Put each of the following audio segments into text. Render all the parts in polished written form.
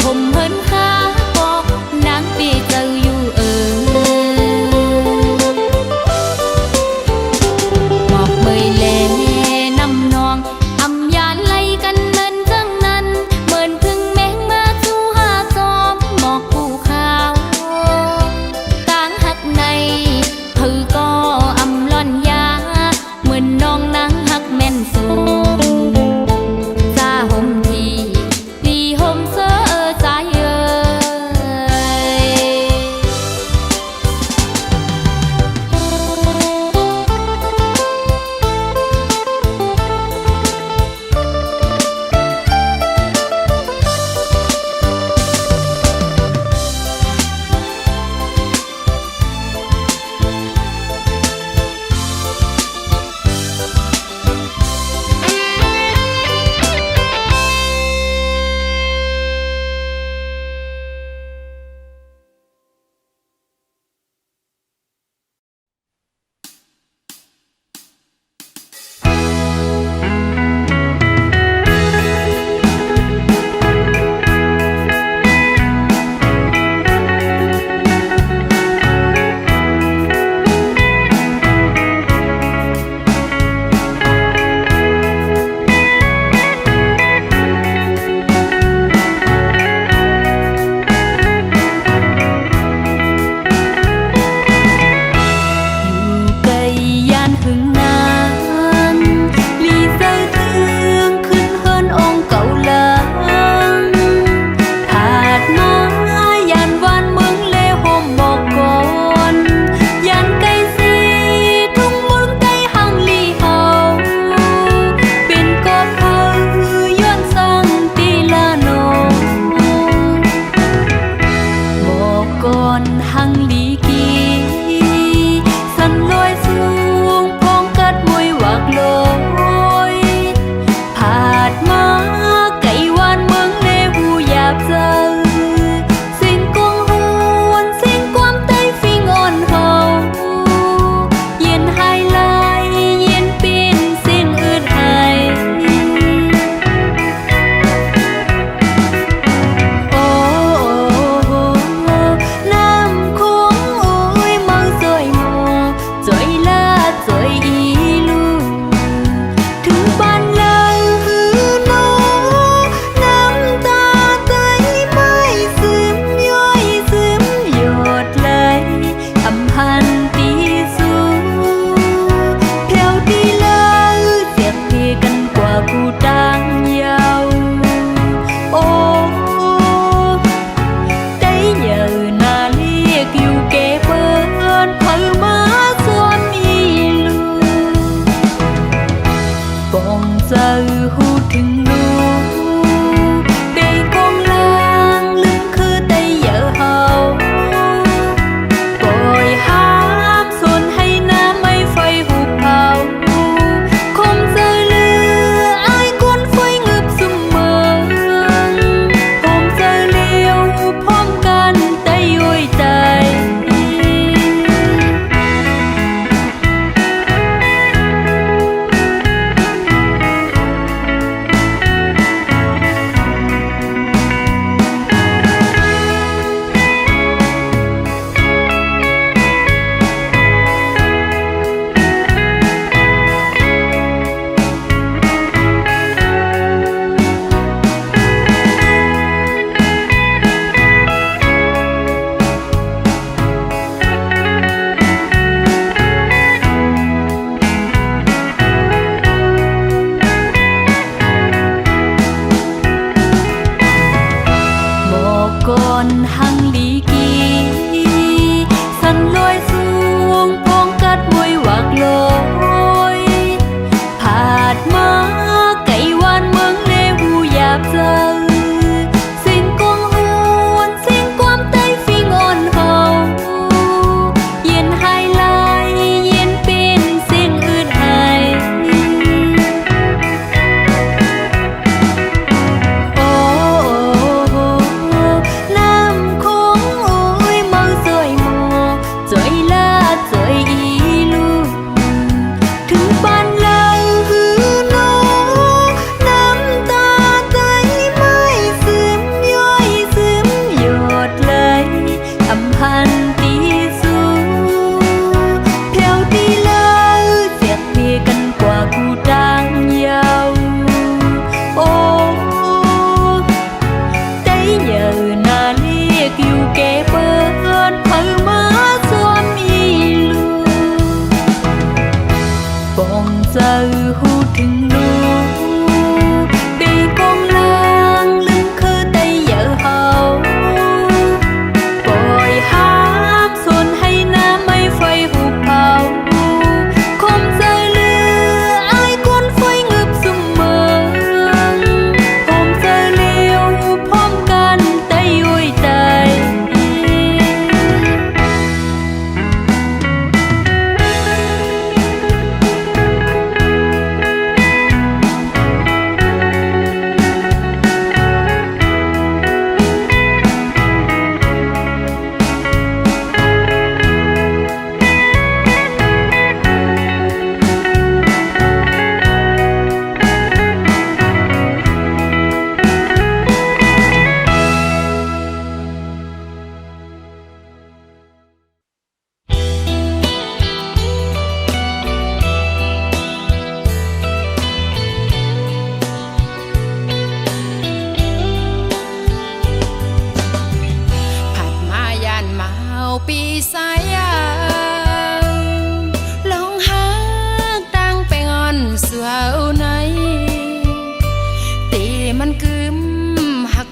ห่มเฮินขาบอกนางปีเจ้าอยู่หมอกเมยแลน้ำนองอำยานไล่กันเนินจังนั้นเหมือนพึ่งแมงมาสู่หาจอมหมอกภูเขาต่างหักในเธอก็อำล่อนยาเหมือนน้องนางหักแม่นสูงจ้าห่มทีลีห่มเสื้อใจ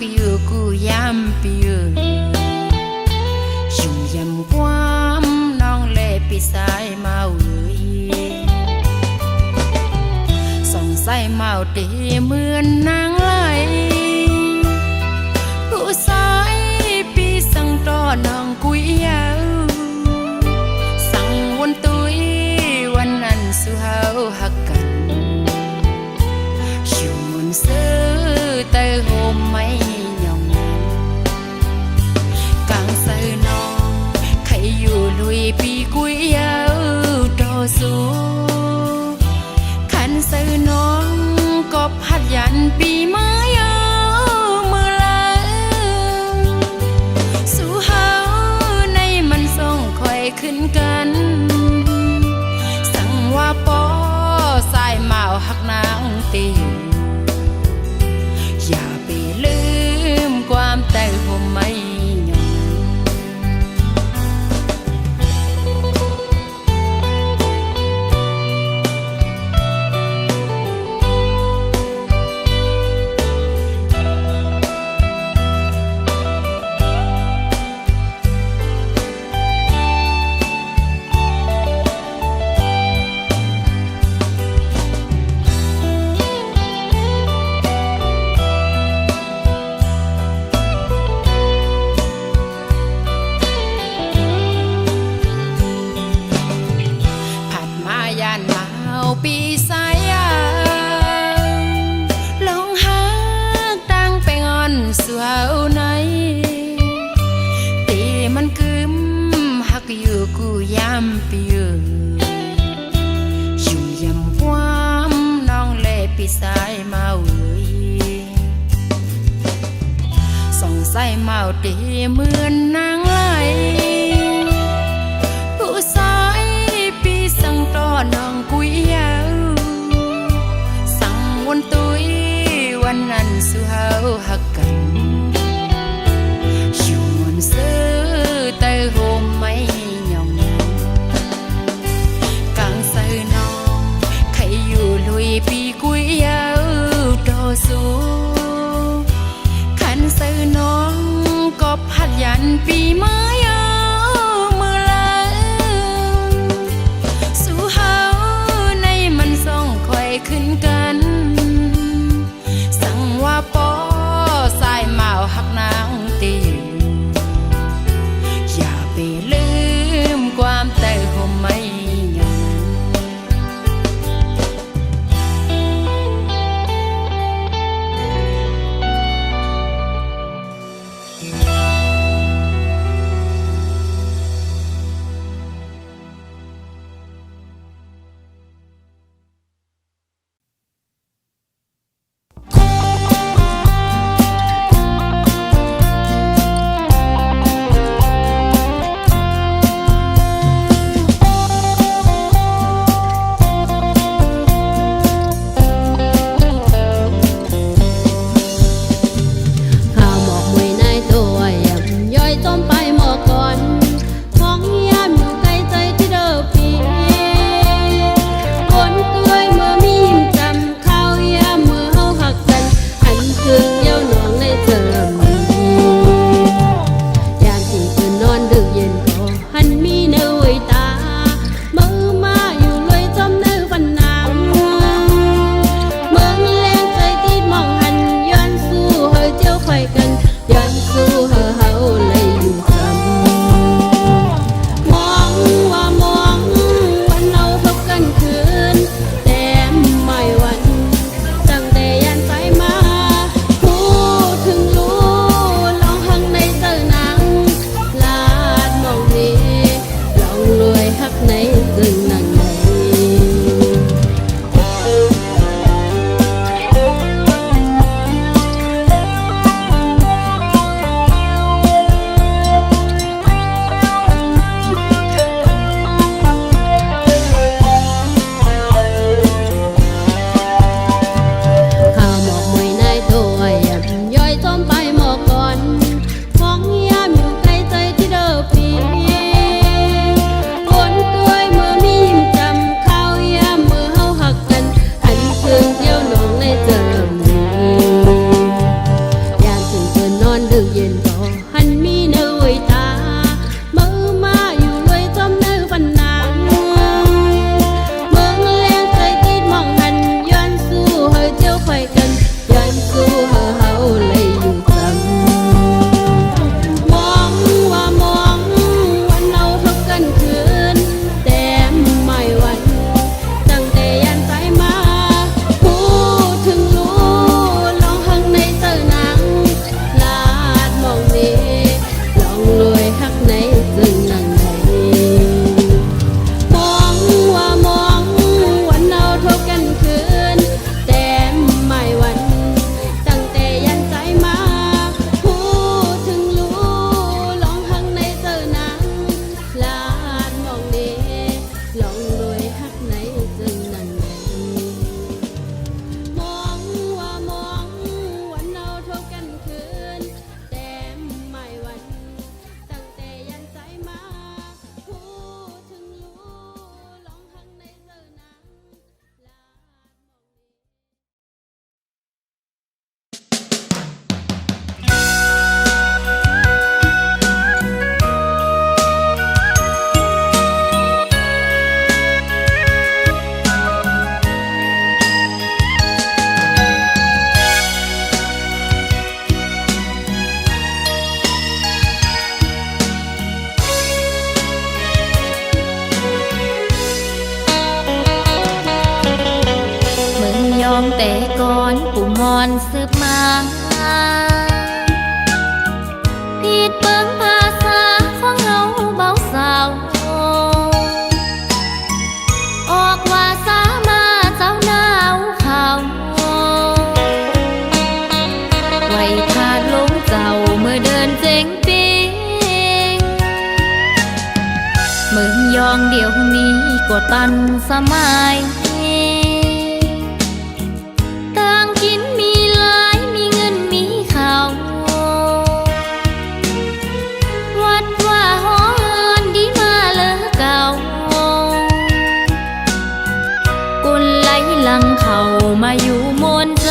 กอยู่กูยามปีอยู่ยำความน้องเล่ปีสายเมาส่องใส่เมาตีเหมือนนางไหลผู้สายปีสั่งต่อน้องกุยยาวสั่งวนตุยวันนั้นสู่เฮาหักกันอยู่มุนซื้อเตอโฮมไม่ยอมกลางใส่น้องใครอยู่ลุยปีกุยยาวต่อสู้ขันใส่น้องก็พัดยันปีไม้มือลาสู่เฮาในมันส่งคอยขึ้นกันสั่งว่าปอสายเมาหักนางตีอย่าไปลืมความแต่ผมไม่ยอมปีสายยางลองหาตั้งไปงอนสู่เฮาไหนตีมันกึมหักอยู่กูยามปีอยู่ยำความน้องเล่ปีสายเมาส่องใส่เมาตีเหมือนนางไหลผู้สายปีสั่งต่อน้องกุยยาวสั่งวนตุยวันนั้นสู่เฮาหักกันอยู่มนซื้อเตอโฮมไม่ยอมกลางใส่น้องใครอยู่ลุยปีกุยยาวต่อสู้ขันใส่น้องก็พัดยันปีไม้มือลาสู่เฮาในมันส่งคอยขึ้นกันสั่งว่าปอสายเมา ก่อนปู่มอนสืบมาผิดเบิ่งภาษาของเฮาเบาสาวออกว่าสามาเจ้าหนาวเขาไว้ทาดลงเจ้าเมื่อเดินเจ๋งปิงเมืองยองเดี๋ยวนี้ก็ตันสมัยต่างกินมีหลายมีเงินมีข้าววัดว่าหอเฮินดีมาเลอเก่ากุนไหลหลังเขามาอยู่มนใจ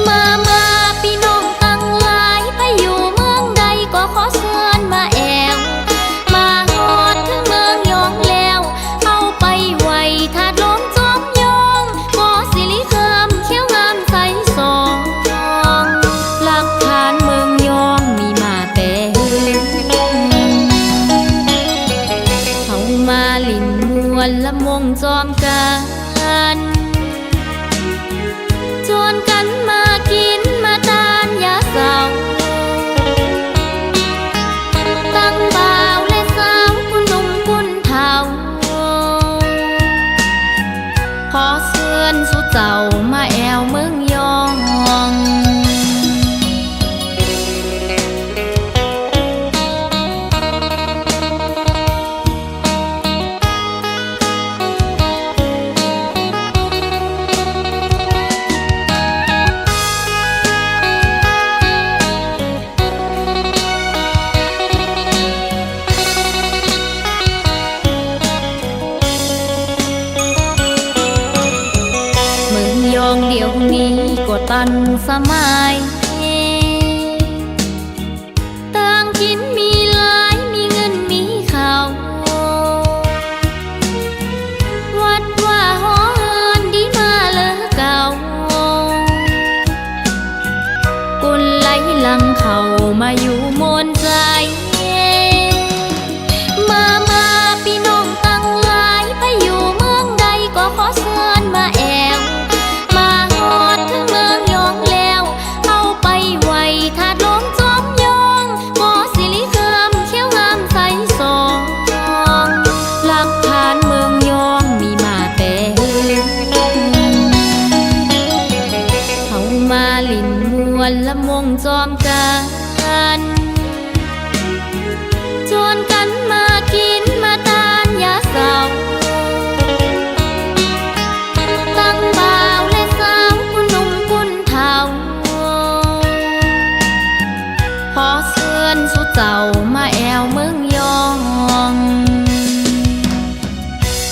มาพี่น้องตั้งหลายไปอยู่เมืองใดก็ขอเชิญมาแอวมาฮอดถึงเมืองยองแล้วเอาไปไว้ถาดลมจอมยองบ่อสิริคำเขียวงามใสสองหลักฐานเมืองยองมีมาแต่เขามาลินมวนละมงจอมกันชวนกันมากินมาตานยาเศร้าตั้งบ่าวและสาวคุณหนุ่มคุณเฒ่าขอเชิญสู่เจ้ามาแอวเมืองยอง เมืองยองเดี๋ยวนี้ก็ตันสมัยต่างกินมีหลายมีเงินมีข้าววัดว่าหอเฮินดีมาเลอเก่ากุนไหลหลังเขามาอยู่มนใจมาพี่น้องตั้งหลายไปอยู่เมืองใดก็ขอเชิญมาแอวมาฮอดถึงเมืองยองแล้วเอาไปไว้ถาดลมจอมยองบ่อสิริคำเขียวงามใสสองหลักฐานเมืองยองมีมาแต่เขามาลินมวนละมงจอมกันชวนกันมากินมาตานยาเศร้าตั้งบ่าวและสาวคุณหนุ่มคุณเฒ่าขอเชิญสู่เจ้ามาแอวเมืองยอง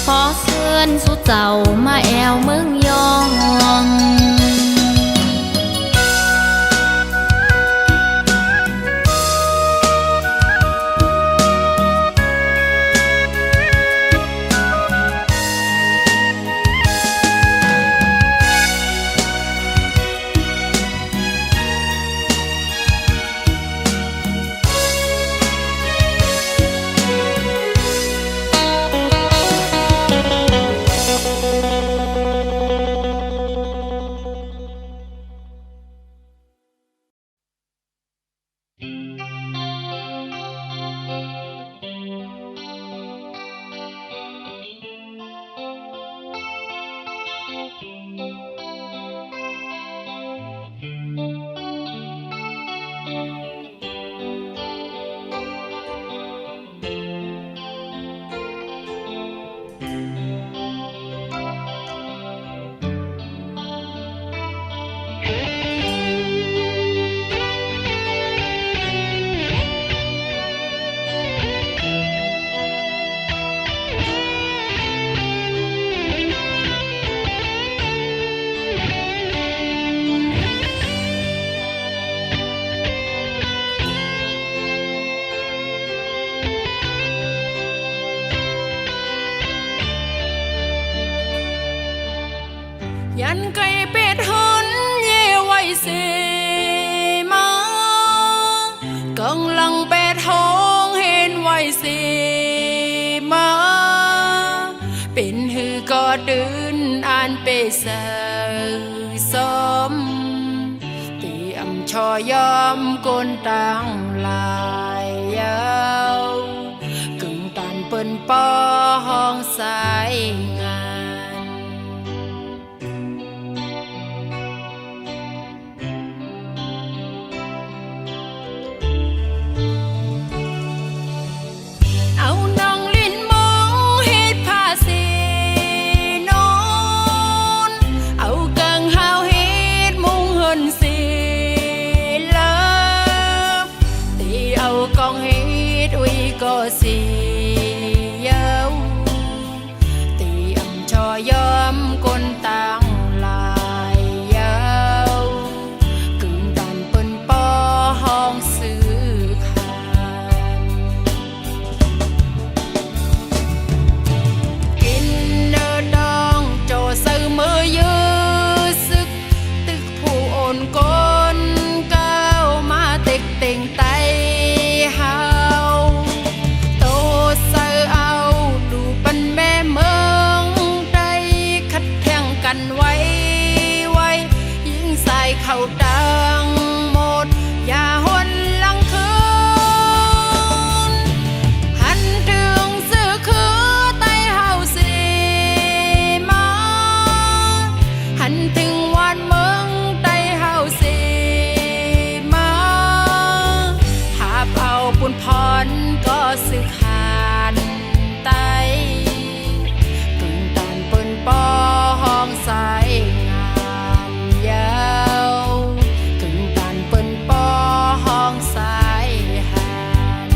ขอเชิญสู่เจ้ามาแอวเมืองยอง sợ xóm thì âm cho yom côn tang lại yêu cứng tàn bên po hong sai ngàn áo nong linh mong hết pha xì non áo càng hao hết mong hơn xì lắm thì áo con hết uy có xì yêu thì âm cho yom con tang lại yêu cứng tàn bên po hong sư khànกินดองโจซื้อมือยื้อซึกตึกผู้โอนก้นก้าวมาเต็กเต่งไตเฮาโตซื้อเอาดูปันแม่เมืองใดคัดแข่งกันไว้ยิงใส่เข่าดังหมดอย่าหนหลังคืนหันถึงซื้อคือไตเฮาสิมาหันถึงวันเมืองไตเฮาสิมาหาบเอาปุนพรก็สึกหานไตกึ่งตานเปิ้นปอห้องสายงานยาวกึ่งตานเปิ้นปอห้องสายหาน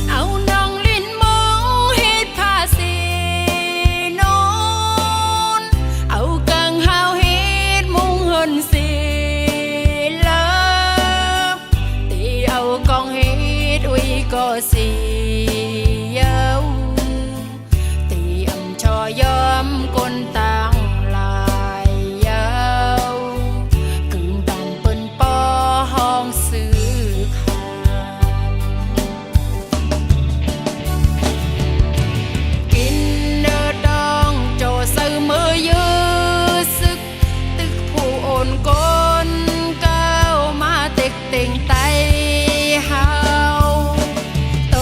เอาน้องลิ้นมองเฮ็ดผ้าสีนอนเอากังหาวเฮ็ดมุงเฮินสีเลิฟตีเอากองเฮ็ดอุยก็สีเยาวตีอำชอยอมกนตังลายเยาวกึ่งตันเปิ้นปอห้องซื้อขาน กินดองโจซื้อมือยื้อซึกตึกผู้โอนก้นก้าวมาเต็กเต่งไตเฮาโต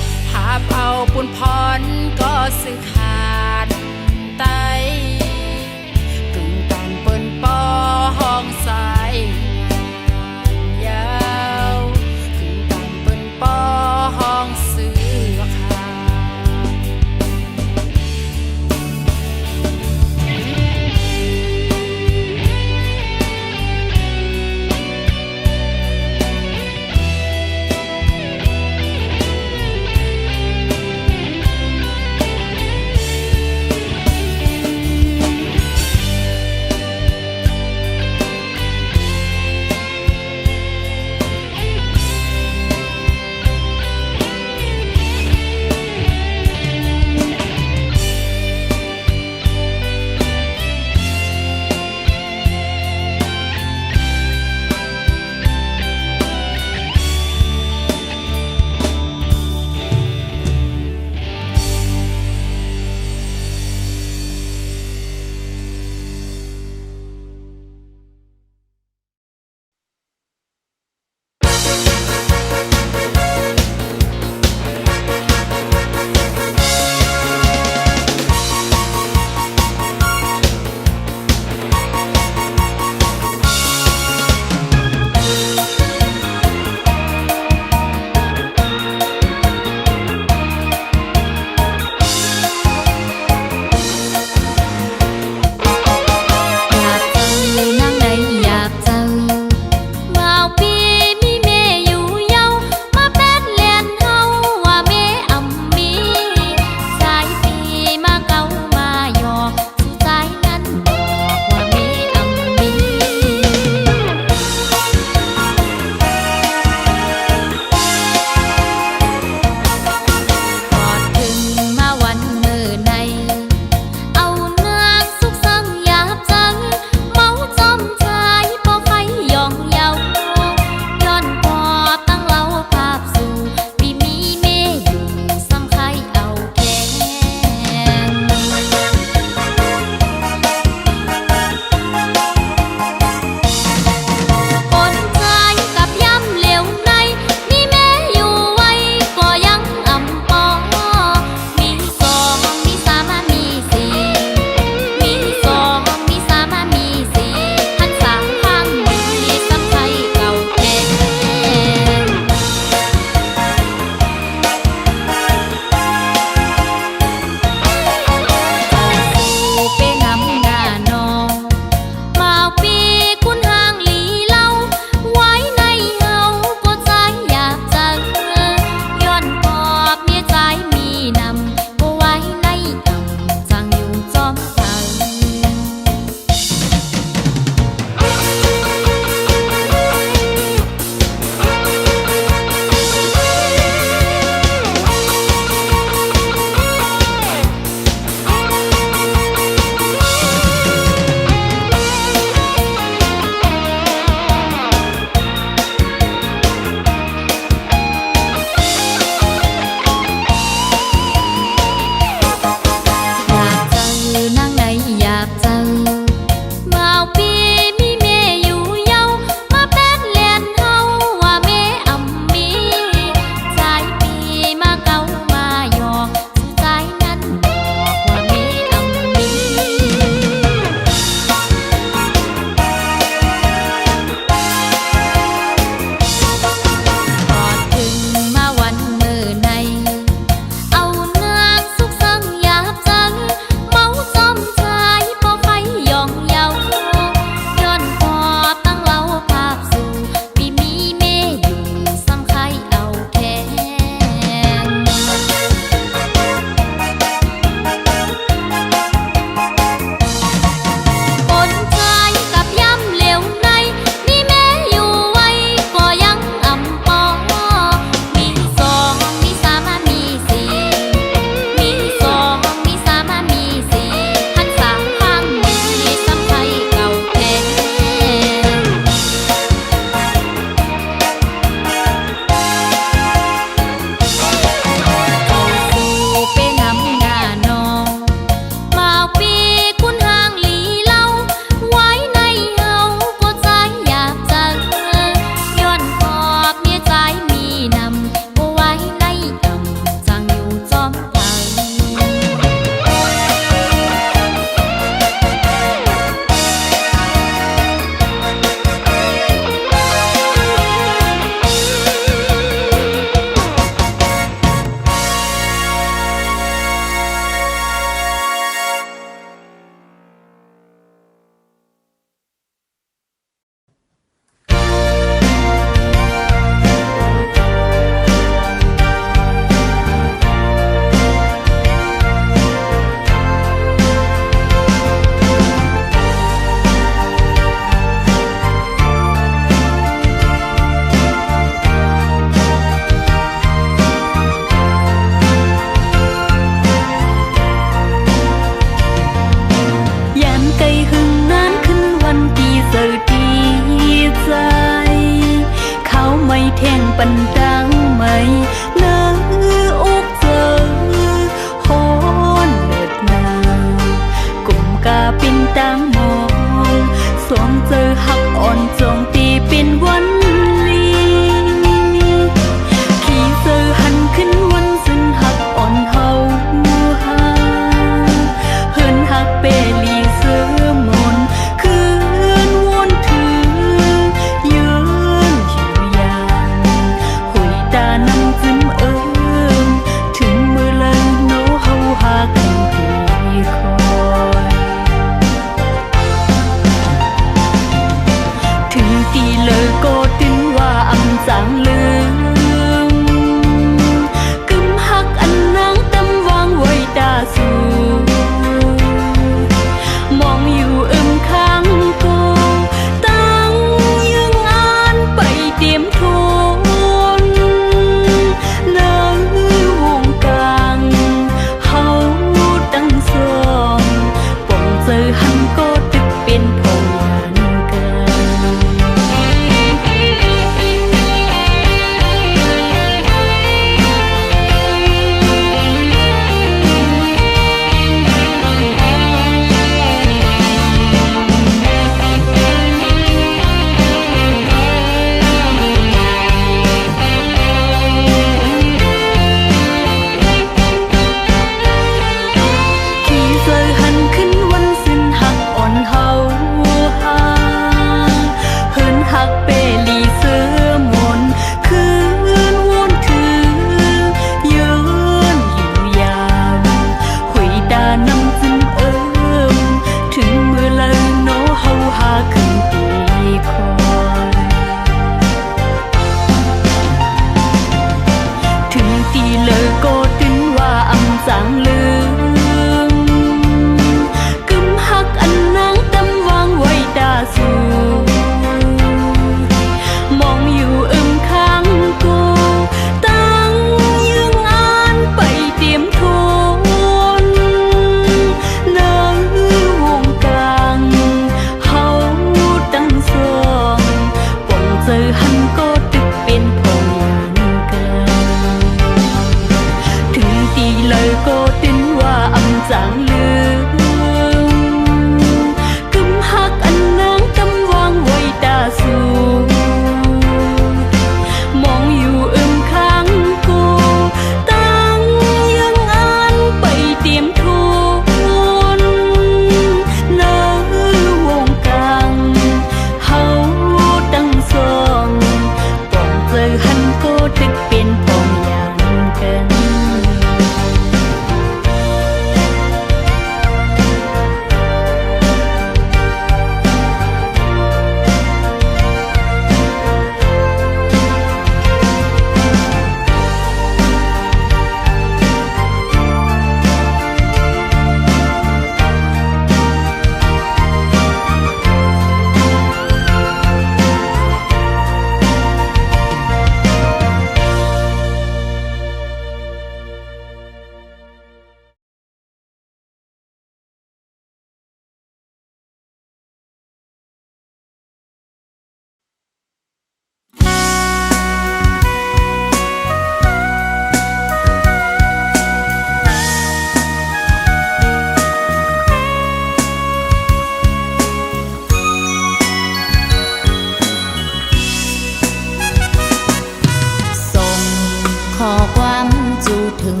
ถึง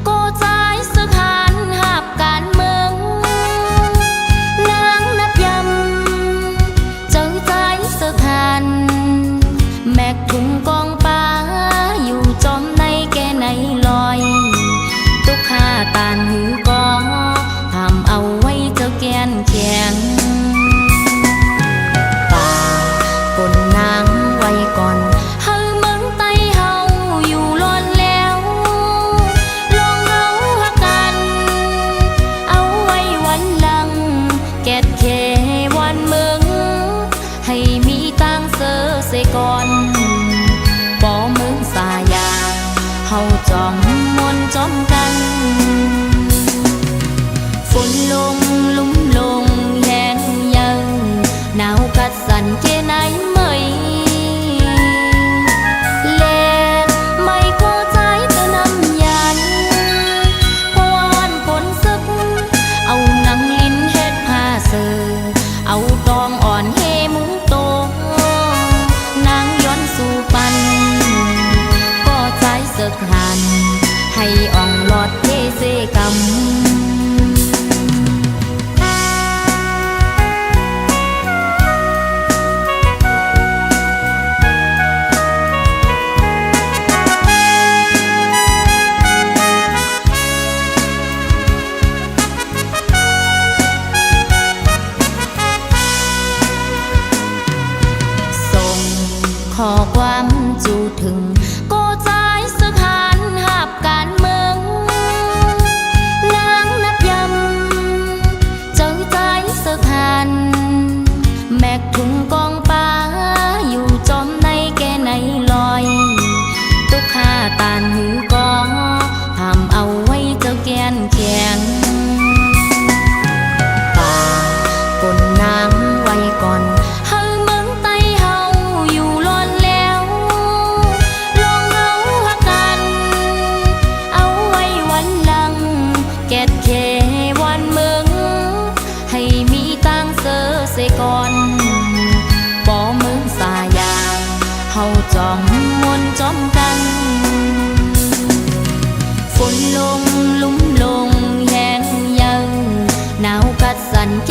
ก็ใจสถานหาบการเมืองนางนับยำเจอใจสถานแมกถุงกองป้าอยู่จอมในแกไหนลอยตุกข้าตานหือกอทำเอาไว้เจ้าแกนแข็งป่าปนนางไว้ก่อนเฮาเมืองไตเฮาอยู่ล้อนแล้วลองเอาหักกันเอาไว้วันหลังแกดเควันเมืองให้มีตังเสือเสก่อนบ่เมืองสายาเฮาจองมนจอมกันฝนลงลุ่มลงแห้งยังหนาวกัดสั่นแค่ไหนไม่แลไม่ก็ใจเธอนำยันพวนฝนซึกเอาหนังลิ้นเฮ็ดผ้าเสือเอาตองอ่อนเฮมุงโตนางย้อนสู่ปันก็ใจสึกหันให้อ่องหลอดเทเสกำข้อความจูถึงก็ใจสถานหาบการเมืองนางนับยำเจอใจสถานแมกถุงกองป้าอยู่จอมในแกไหนลอยตุกข้าตานหือกอทำเอาไว้เจ้าแกนแข็งป่าปนนางไว้ก่อนแกดเควันเมืองให้มีตังเสือเสก่อนบ่เมืองสายาเฮาจองมนจอมกันฝนลงลุ่มลงแห้งยังหนาวกัดสั่นเก